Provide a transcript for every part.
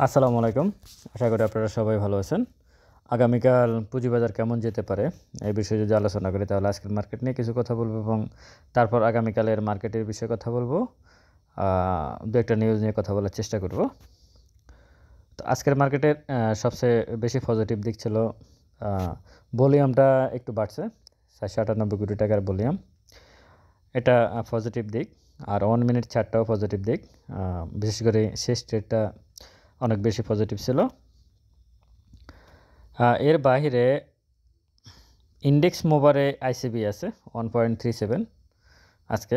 আসসালামু আলাইকুম। আশা করি আপনারা সবাই ভালো আছেন। আগামীকাল পুঁজিবাজার কেমন যেতে পারে এই বিষয়ে যদি আলোচনা করি তাহলে আজকের মার্কেট নিয়ে কিছু কথা বলব এবং তারপর আগামীকালের মার্কেটের বিষয়ে কথা বলবো। আ ২-১ টা নিউজ নিয়ে কথা বলার চেষ্টা করব। তো আজকের মার্কেটের সবচেয়ে বেশি পজিটিভ দিক ছিল আ ভলিউমটা একটু বাড়ছে। ৪৯৮ কোটি টাকার ভলিউম। এটা পজিটিভ দিক। আর 1 মিনিট চার্টটাও পজিটিভ দিক। বিশেষ করে শেষ ট্রেডটা অনেক বেশি পজিটিভ ছিল। এর বাহিরে ইন্ডেক্স মুভারে আইসিবি আছে 1.37 আজকে।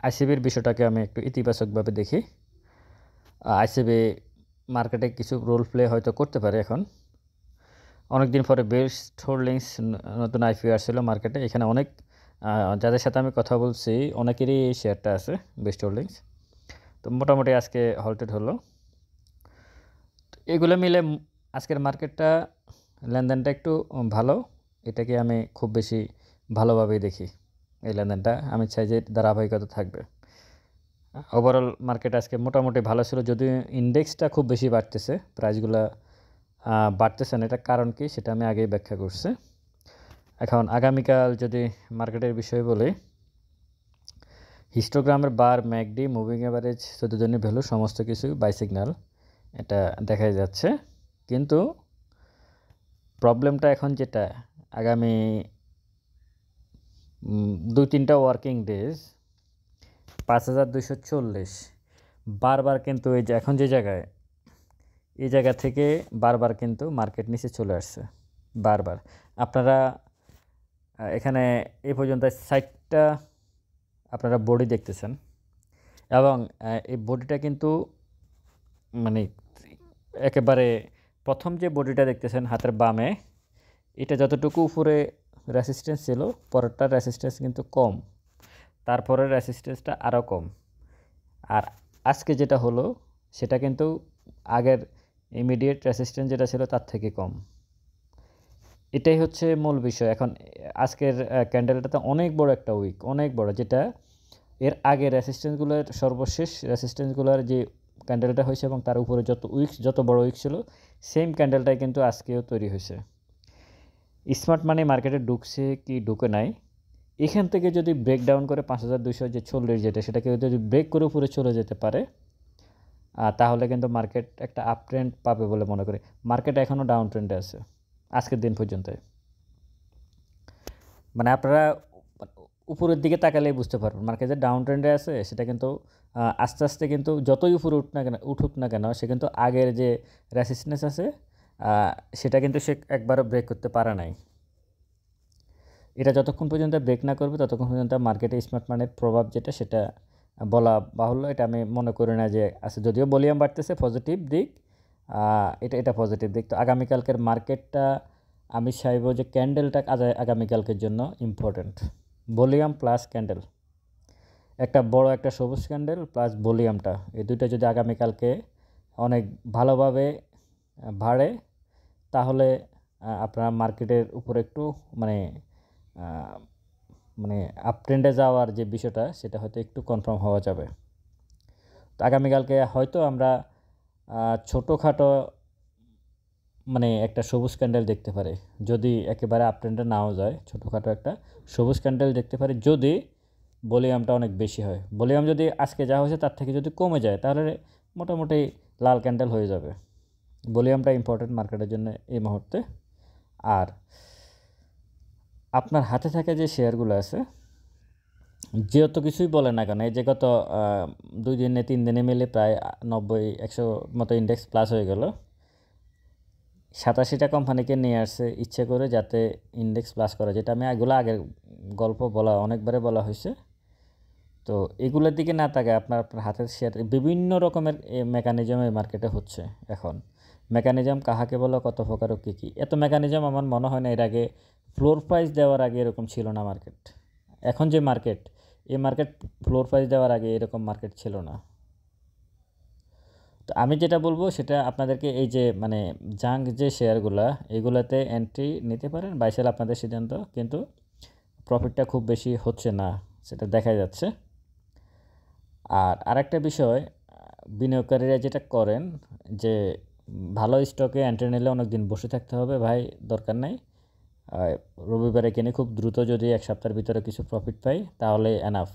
আইসিবির বিষয়টাকে আমি একটু ইতিবাচকভাবে দেখি। আইসিবি মার্কেটে কিছু রোল প্লে হয়তো করতে পারে এখন। অনেকদিন পরে বেস্ট হোল্ডিংস নতুন আইপিও আসছিল মার্কেটে। এখানে অনেক যাদের সাথে আমি কথা বলছি অনেকেরই এই শেয়ারটা আছে বেস্ট হোল্ডিংস। তো মোটামুটি আজকে হল্টেড হলো। এগুলো মিলে আজকের মার্কেটটা লেনদেনটা একটু ভালো। এটাকে আমি খুব বেশি ভালোভাবেই দেখি। এই লেনদেনটা আমি চাই যে ধারাবাহিকতা থাকবে। ওভারঅল মার্কেট আজকে মোটামুটি ভালো ছিল, যদিও ইন্ডেক্সটা খুব বেশি বাড়তেছে, প্রাইসগুলা বাড়তেছে না। এটার কারণ কি সেটা আমি আগেই ব্যাখ্যা করছি। এখন আগামীকাল যদি মার্কেটের বিষয়ে বলি, হিস্টোগ্রামের বার, ম্যাকডি, মুভিং এভারেজ, 14 দিনের ভ্যালু সমস্ত কিছু বাই সিগন্যাল এটা দেখাই যাচ্ছে। কিন্তু প্রবলেমটা এখন যেটা আগামী 2-3টা ওয়ার্কিং ডেজ 5240 বারবার কিন্তু এই যে এখন যে জায়গায়, এই জায়গা থেকে বারবার কিন্তু মার্কেট নিচে চলে আসছে বারবার। আপনারা এখানে এই পর্যন্ত 60টা আপনারা বডি দেখতেছেন এবং এই বডিটা কিন্তু মানে একেবারে প্রথম যে বডিটা দেখতেছেন হাতের বামে, এটা যতটুকু উপরে রেসিস্ট্যান্স ছিল পরেরটার রেসিস্ট্যান্স কিন্তু কম, তারপরের রেসিস্ট্যান্সটা আরও কম। আর আজকে যেটা হলো সেটা কিন্তু আগের ইমিডিয়েট রেসিস্ট্যান্স যেটা ছিল তার থেকে কম। এটাই হচ্ছে মূল বিষয়। এখন আজকের ক্যান্ডেলটাতে অনেক বড় একটা উইক, অনেক বড়, যেটা এর আগে রেসিস্ট্যান্সগুলোর সর্বশেষ রেসিস্ট্যান্সগুলোর যে ক্যান্ডেলটা হয়েছে এবং তার উপরে যত বড় উইক ছিল সেম ক্যান্ডেলটাই কিন্তু আজকেও তৈরি হয়েছে। স্মার্ট মানি মার্কেটে ঢুকছে কি ঢুকে নাই, এখান থেকে যদি ব্রেকডাউন করে 5240 যেটা, সেটাকে যদি ব্রেক করে উপরে চলে যেতে পারে তাহলে কিন্তু মার্কেট একটা আপ ট্রেন্ড পাবে বলে মনে করি। মার্কেট এখনও ডাউন ট্রেন্ডে আছে আজকের দিন পর্যন্ত। মানে আপনারা উপরের দিকে তাকালেই বুঝতে পারবেন মার্কেট যে ডাউন ট্রেন্ডে আছে সেটা কিন্তু আস্তে আস্তে কিন্তু যতই উপরে উঠুক না কেন সে কিন্তু আগের যে রেসিস্ট্যান্স আছে সেটা কিন্তু সে একবারও ব্রেক করতে পারে নাই। এটা যতক্ষণ পর্যন্ত ব্রেক না করবে ততক্ষণ পর্যন্ত মার্কেটে স্মার্ট মানির প্রভাব যেটা সেটা বলা বাহুল্য। এটা আমি মনে করি না যে আছে, যদিও ভলিউম বাড়তেছে পজিটিভ দিক, এটা পজিটিভ দিক। তো আগামীকালকের মার্কেটটা আমি চাইব যে ক্যান্ডেলটা আগামীকালকের জন্য ইম্পর্ট্যান্ট। ভলিউম প্লাস ক্যান্ডেল, একটা বড় একটা সবুজ ক্যান্ডেল প্লাস ভলিউমটা, এই দুইটা যদি আগামীকালকে অনেক ভালোভাবে বাড়ে তাহলে আপনার মার্কেটের উপরে একটু মানে মানে আপ ট্রেন্ডে যাওয়ার যে বিষয়টা সেটা হয়তো একটু কনফার্ম হওয়া যাবে। তো আগামীকালকে হয়তো আমরা ছোটোখাটো মানে একটা সবুজ ক্যান্ডেল দেখতে পারি, যদি একেবারে আপ ট্রেন্ডে নাও যায় ছোটোখাটো একটা সবুজ ক্যান্ডেল দেখতে পারি যদি ভলিউমটা অনেক বেশি হয়। ভলিউম যদি আজকে যা হয়েছে তার থেকে যদি কমে যায় তাহলে মোটামুটি লাল ক্যান্ডেল হয়ে যাবে। ভলিউমটা ইম্পর্টেন্ট মার্কেটের জন্য এই মুহূর্তে। আর আপনার হাতে থাকা যে শেয়ারগুলো আছে, যত কিছুই বলে না কেন, এই যে গত 2 দিনে 3 দিনে মিলে প্রায় 90-100 মতো ইন্ডেক্স প্লাস হয়ে গেল। 87টা কোম্পানিকে নিয়ে আসছে ইচ্ছে করে যাতে ইন্ডেক্স প্লাস করা, যেটা আমি আগের গল্প অনেকবারে বলা হয়েছে। তো এগুলোর দিকে না তাকায় আপনার হাতের শেয়ার বিভিন্ন রকমের মেকানিজম এই মার্কেটে হচ্ছে এখন। মেকানিজম কাহাকে বলা, কত প্রকার ও কী এত মেকানিজম আমার মনে হয় না এর আগে ফ্লোর প্রাইস দেওয়ার আগে এরকম ছিল না মার্কেট। এখন যে মার্কেট, এই মার্কেট ফ্লোর প্রাইস দেওয়ার আগে এরকম মার্কেট ছিল না। তো আমি যেটা বলবো সেটা আপনাদেরকে, এই যে মানে জাঙ্ক যে শেয়ারগুলা এগুলাতে এন্ট্রি নিতে পারেন, বাই সেল আপনাদের সিদ্ধান্ত, কিন্তু প্রফিটটা খুব বেশি হচ্ছে না সেটা দেখা যাচ্ছে। আর আরেকটা বিষয়, বিনিয়োগকারীরা যেটা করেন যে ভালো স্টকে এন্ট্রি নিলে অনেক দিন বসে থাকতে হবে, ভাই দরকার নাই। রবিবারে কিনে খুব দ্রুত যদি এক সপ্তাহের ভিতরে কিছু প্রফিট পাই তাহলে এনাফ।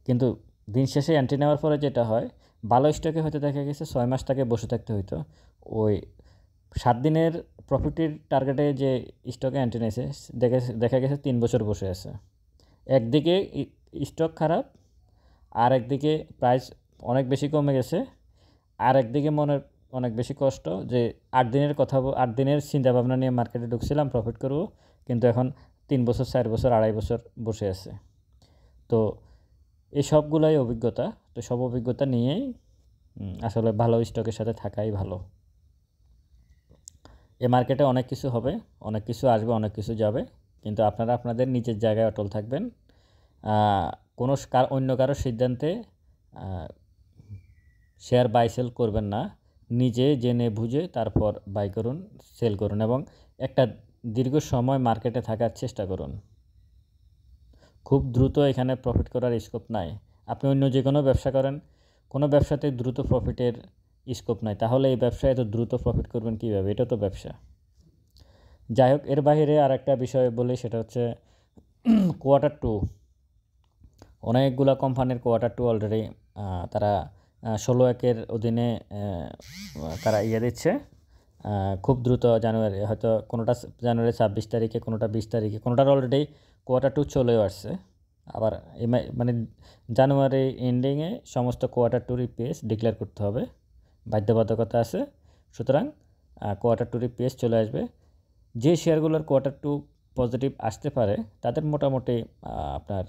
কিন্তু দিন শেষে এন্ট্রি নেওয়ার পরে যেটা হয়, ভালো স্টকে হয়তো দেখা গেছে 6 মাস তাকে বসে থাকতে হইতো, ওই 7 দিনের প্রফিটের টার্গেটে যে স্টকে এন্ট্রি নিয়েছে দেখা গেছে 3 বছর বসে আছে। একদিকে স্টক খারাপ, আর একদিকে প্রাইস অনেক বেশি কমে গেছে, আর একদিকে মনের অনেক বেশি কষ্ট যে 8 দিনের কথা 8 দিনের চিন্তাভাবনা নিয়ে মার্কেটে ঢুকছিলাম প্রফিট করব, কিন্তু এখন 3 বছর 4 বছর 2.5 বছর বসে আছে। তো এই সবগুলাই অভিজ্ঞতা। তো সব অভিজ্ঞতা নিয়েই আসলে ভালো স্টকের সাথে থাকাই ভালো। এই মার্কেটে অনেক কিছু হবে, অনেক কিছু আসবে, অনেক কিছু যাবে, কিন্তু আপনারা আপনাদের নিজের জায়গায় অটল থাকবেন। কোনো অন্য কারো সিদ্ধান্তে শেয়ার বাই সেল করবেন না, নিজে জেনে বুঝে তারপর বাই করুন, সেল করুন এবং একটা দীর্ঘ সময় মার্কেটে থাকার চেষ্টা করুন। খুব দ্রুত এখানে প্রফিট করার স্কোপ নাই। আপনি অন্য যে কোনো ব্যবসা করেন, কোনো ব্যবসাতে দ্রুত প্রফিটের স্কোপ নাই, তাহলে এই ব্যবসায় এত দ্রুত প্রফিট করবেন কীভাবে? এটা তো ব্যবসা। যাই হোক, এর বাইরে আর একটা বিষয় বলি, সেটা হচ্ছে Q2। অনেকগুলো কোম্পানির Q2 অলরেডি তারা 16-এর অধীনে তারা দিচ্ছে খুব দ্রুত। জানুয়ারি হয়তো কোনোটা জানুয়ারি 26 তারিখে, কোনোটা 20 তারিখে, কোনোটার অলরেডি Q2 চলেও আসছে। আবার মানে জানুয়ারি এন্ডিংয়ে সমস্ত Q2 EPS ডিক্লেয়ার করতে হবে, বাধ্যবাধকতা আছে। সুতরাং Q2 EPS চলে আসবে। যে শেয়ারগুলোর Q2 পজিটিভ আসতে পারে তাদের মোটামুটি আপনার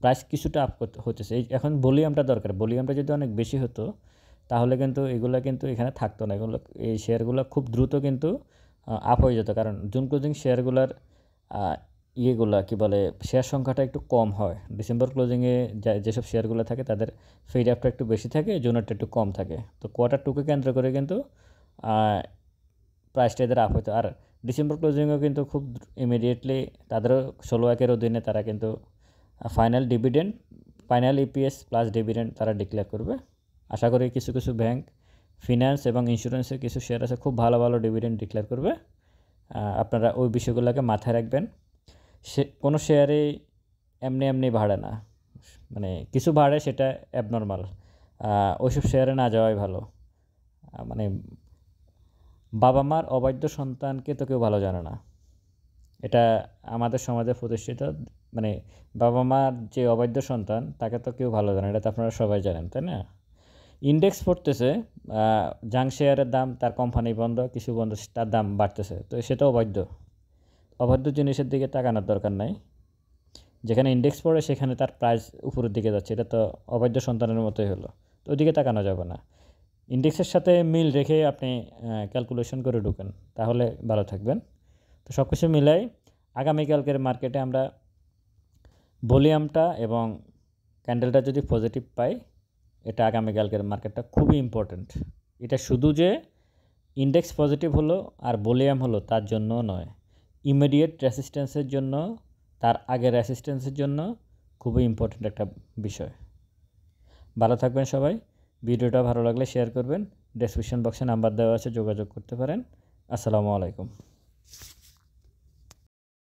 প্রাইস কিছুটা আপ হতেছে। এখন ভলিউমটা দরকার, ভলিউমটা যদি অনেক বেশি হতো তাহলে কিন্তু এগুলো কিন্তু এখানে থাকতো না। এগুলো এই শেয়ারগুলো খুব দ্রুত কিন্তু আপ হয়ে যেত, কারণ জুন ক্লোজিং শেয়ারগুলোর ইয়েগুলো কী বলে, শেয়ার সংখ্যাটা একটু কম হয়। ডিসেম্বর ক্লোজিংয়ে যেসব শেয়ারগুলো থাকে তাদের ফিড আপটা একটু বেশি থাকে, জুনেরটা একটু কম থাকে। তো Q2কে কেন্দ্র করে কিন্তু প্রাইসটা এদের আপ হতো। আর ডিসেম্বর ক্লোজিংও কিন্তু খুব ইমিডিয়েটলি তাদেরও 16-এর অধীনে তারা কিন্তু final dividend, final EPS plus dividend তারা ডিক্লেয়ার করবে। আশা করি কিছু কিছু ব্যাংক, ফিনান্স এবং ইন্স্যুরেন্সের কিছু শেয়ার আছে, খুব ভালো ভালো ডিভিডেন্ড ডিক্লেয়ার করবে। আপনারা ওই বিষয়গুলোকে মাথায় রাখবেন। কোনো শেয়ারে এমনি বাড়ে না, মানে কিছু বাড়ে সেটা অ্যাবনর্মাল, ওইসব শেয়ারে না যাওয়াই ভালো। মানে বাবা মার অবাধ্য সন্তানকে তো কেউ ভালো জানে না, এটা আমাদের সমাজে প্রতিষ্ঠিত। মানে বাবা মার যে অবাধ্য সন্তান তাকে তো কেউ ভালো জানে, এটা তো আপনারা সবাই জানেন, তাই না? ইন্ডেক্স পড়তেছে, জাং শেয়ারের দাম, তার কোম্পানি বন্ধ, কিছু বন্ধ, তার দাম বাড়তেছে, তো সেটা অবাধ্য জিনিসের দিকে তাকানোর দরকার নাই। যেখানে ইন্ডেক্স পড়ে সেখানে তার প্রাইস উপরের দিকে যাচ্ছে, এটা তো অবাধ্য সন্তানের মতোই হলো, তো ওইদিকে তাকানো যাবে না। ইন্ডেক্সের সাথে মিল রেখে আপনি ক্যালকুলেশন করে ঢুকেন, তাহলে ভালো থাকবেন। তো সব কিছু মিলাই আগামীকালকের মার্কেটে আমরা ভলিউমটা এবং ক্যান্ডেলটা যদি পজিটিভ পাই, এটা আগামীকালকের মার্কেটটা খুবই ইম্পর্ট্যান্ট। এটা শুধু যে ইন্ডেক্স পজিটিভ হলো আর ভলিউম হলো তার জন্য নয়, ইমিডিয়েট রেসিস্ট্যান্সের জন্য, তার আগের রেসিস্ট্যান্সের জন্য খুবই ইম্পর্ট্যান্ট একটা বিষয়। ভালো থাকবেন সবাই। ভিডিওটা ভালো লাগলে শেয়ার করবেন। ডেসক্রিপশন বক্সে নাম্বার দেওয়া আছে, যোগাযোগ করতে পারেন। আসসালামু আলাইকুম।